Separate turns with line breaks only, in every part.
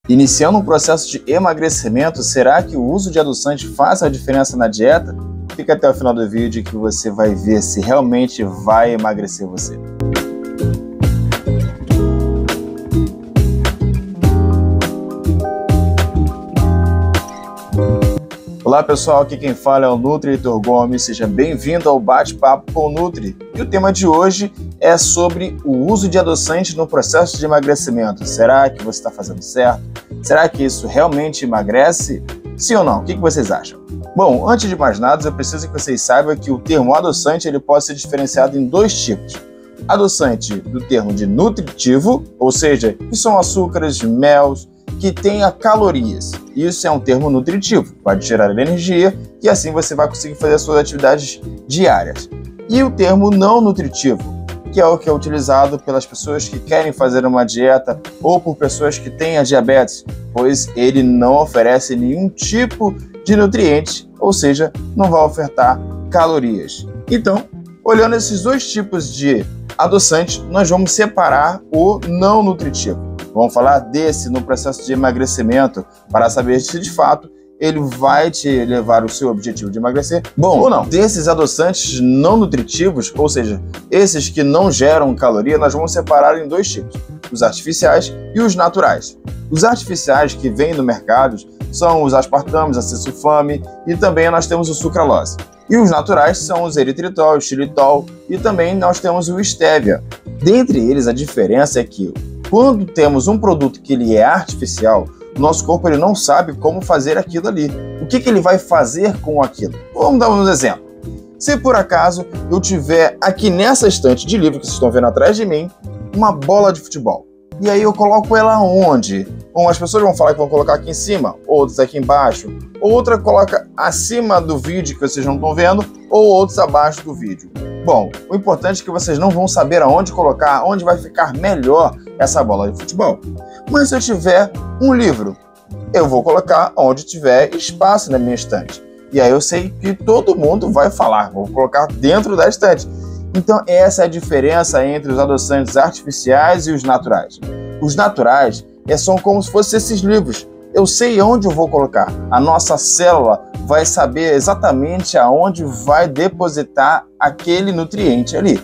Iniciando um processo de emagrecimento, será que o uso de adoçante faz a diferença na dieta? Fica até o final do vídeo que você vai ver se realmente vai emagrecer você. Olá pessoal, aqui quem fala é o Nutri Heitor Gomes, seja bem-vindo ao Bate-Papo com o Nutri. E o tema de hoje é sobre o uso de adoçante no processo de emagrecimento. Será que você está fazendo certo? Será que isso realmente emagrece? Sim ou não? O que vocês acham? Bom, antes de mais nada, eu preciso que vocês saibam que o termo adoçante ele pode ser diferenciado em dois tipos. Adoçante do termo de nutritivo, ou seja, que são açúcares, mel, que tenha calorias. Isso é um termo nutritivo, pode gerar energia e assim você vai conseguir fazer as suas atividades diárias. E o termo não nutritivo, que é o que é utilizado pelas pessoas que querem fazer uma dieta ou por pessoas que têm a diabetes, pois ele não oferece nenhum tipo de nutriente, ou seja, não vai ofertar calorias. Então, olhando esses dois tipos de adoçante, nós vamos separar o não nutritivo. Vamos falar desse no processo de emagrecimento para saber se de fato ele vai te levar ao seu objetivo de emagrecer, bom ou não. Desses adoçantes não nutritivos, ou seja, esses que não geram caloria, nós vamos separar em dois tipos, os artificiais e os naturais. Os artificiais que vêm no mercado são os aspartames, a sulfame e também nós temos o sucralose. E os naturais são os eritritol, o xilitol e também nós temos o stevia. Dentre eles, a diferença é que quando temos um produto que ele é artificial, o nosso corpo ele não sabe como fazer aquilo ali. O que ele vai fazer com aquilo? Vamos dar um exemplo. Se por acaso eu tiver aqui nessa estante de livro que vocês estão vendo atrás de mim, uma bola de futebol. E aí eu coloco ela onde? Bom, as pessoas vão falar que vão colocar aqui em cima, outros aqui embaixo, outra coloca acima do vídeo que vocês não estão vendo, ou outros abaixo do vídeo. Bom, o importante é que vocês não vão saber aonde colocar, onde vai ficar melhor essa bola de futebol. Mas se eu tiver um livro, eu vou colocar onde tiver espaço na minha estante. E aí eu sei que todo mundo vai falar, vou colocar dentro da estante. Então essa é a diferença entre os adoçantes artificiais e os naturais. Os naturais são como se fossem esses livros. Eu sei onde eu vou colocar. A nossa célula vai saber exatamente aonde vai depositar aquele nutriente ali.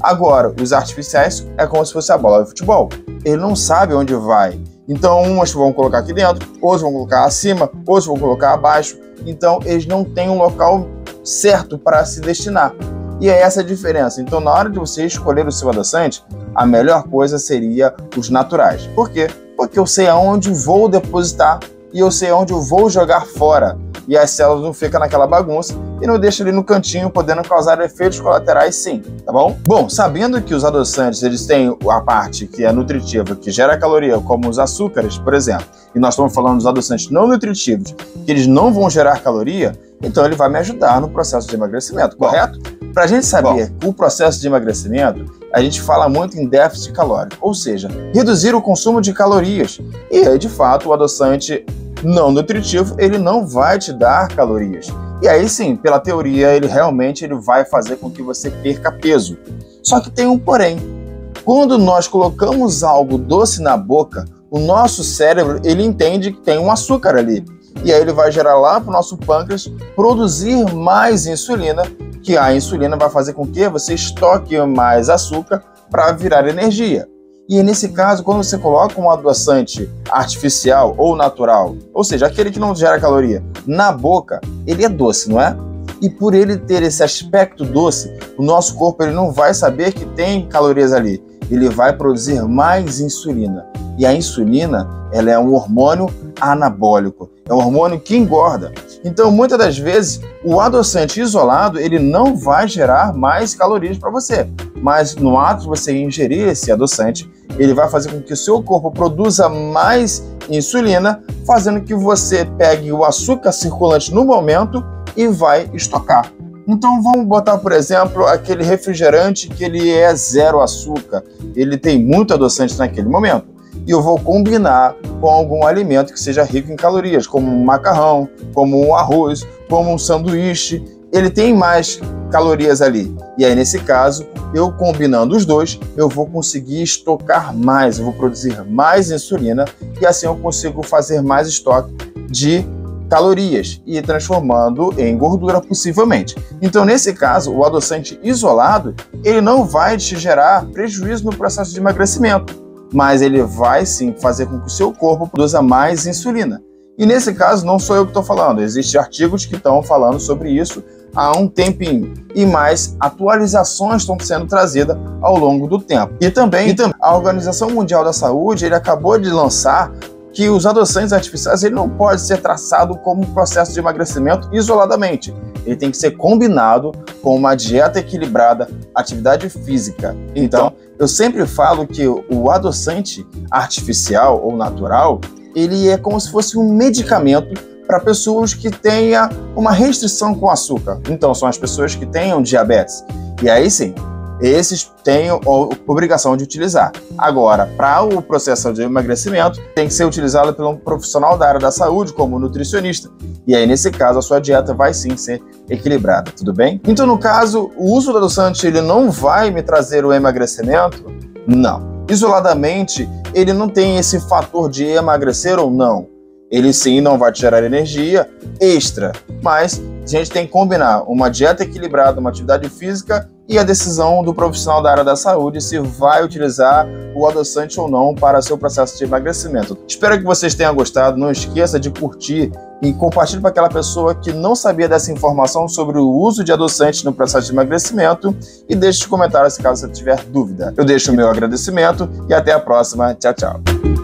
Agora, os artificiais é como se fosse a bola de futebol. Ele não sabe onde vai. Então, umas vão colocar aqui dentro, outros vão colocar acima, outros vão colocar abaixo. Então, eles não têm um local certo para se destinar. E é essa a diferença. Então, na hora de você escolher o seu adoçante, a melhor coisa seria os naturais. Por quê? Porque eu sei aonde vou depositar e eu sei aonde eu vou jogar fora. E as células não ficam naquela bagunça e não deixam ali no cantinho, podendo causar efeitos colaterais sim, tá bom? Bom, sabendo que os adoçantes, eles têm a parte que é nutritiva, que gera caloria, como os açúcares, por exemplo, e nós estamos falando dos adoçantes não nutritivos, que eles não vão gerar caloria, então ele vai me ajudar no processo de emagrecimento, correto? Para a gente saber o processo de emagrecimento, a gente fala muito em déficit calórico, ou seja, reduzir o consumo de calorias. E aí, de fato, o adoçante não nutritivo, ele não vai te dar calorias. E aí sim, pela teoria, ele realmente vai fazer com que você perca peso. Só que tem um porém. Quando nós colocamos algo doce na boca, o nosso cérebro, ele entende que tem um açúcar ali. E aí ele vai gerar lá para o nosso pâncreas produzir mais insulina, que a insulina vai fazer com que você estoque mais açúcar para virar energia. E nesse caso, quando você coloca um adoçante artificial ou natural, ou seja, aquele que não gera caloria, na boca, ele é doce, não é? E por ele ter esse aspecto doce, o nosso corpo ele não vai saber que tem calorias ali. Ele vai produzir mais insulina. E a insulina, ela é um hormônio anabólico, é um hormônio que engorda. Então, muitas das vezes, o adoçante isolado, ele não vai gerar mais calorias para você. Mas no ato de você ingerir esse adoçante, ele vai fazer com que o seu corpo produza mais insulina, fazendo que você pegue o açúcar circulante no momento e vai estocar. Então vamos botar, por exemplo, aquele refrigerante que ele é zero açúcar, ele tem muito adoçante naquele momento. E eu vou combinar com algum alimento que seja rico em calorias, como um macarrão, como um arroz, como um sanduíche. ele tem mais calorias ali. E aí, nesse caso, eu combinando os dois, eu vou conseguir estocar mais, eu vou produzir mais insulina e assim eu consigo fazer mais estoque de calorias e transformando em gordura possivelmente. Então, nesse caso, o adoçante isolado, ele não vai te gerar prejuízo no processo de emagrecimento, mas ele vai sim fazer com que o seu corpo produza mais insulina. E nesse caso, não sou eu que estou falando, existem artigos que estão falando sobre isso há um tempinho. E mais atualizações estão sendo trazidas ao longo do tempo. E também a Organização Mundial da Saúde, ele acabou de lançar que os adoçantes artificiais ele não pode ser traçado como um processo de emagrecimento isoladamente. Ele tem que ser combinado com uma dieta equilibrada, atividade física. Então, eu sempre falo que o adoçante artificial ou natural, ele é como se fosse um medicamento para pessoas que tenham uma restrição com açúcar. Então, são as pessoas que tenham diabetes. E aí sim, esses têm a obrigação de utilizar. Agora, para o processo de emagrecimento, tem que ser utilizado por um profissional da área da saúde, como nutricionista. E aí, nesse caso, a sua dieta vai sim ser equilibrada, tudo bem? Então, no caso, o uso do adoçante, ele não vai me trazer o emagrecimento? Não. Isoladamente, ele não tem esse fator de emagrecer ou não. Ele sim não vai te gerar energia extra, mas a gente tem que combinar uma dieta equilibrada, uma atividade física e a decisão do profissional da área da saúde se vai utilizar o adoçante ou não para seu processo de emagrecimento. Espero que vocês tenham gostado, não esqueça de curtir e compartilhe para aquela pessoa que não sabia dessa informação sobre o uso de adoçante no processo de emagrecimento e deixe os comentários caso você tiver dúvida. Eu deixo o meu agradecimento e até a próxima. Tchau, tchau.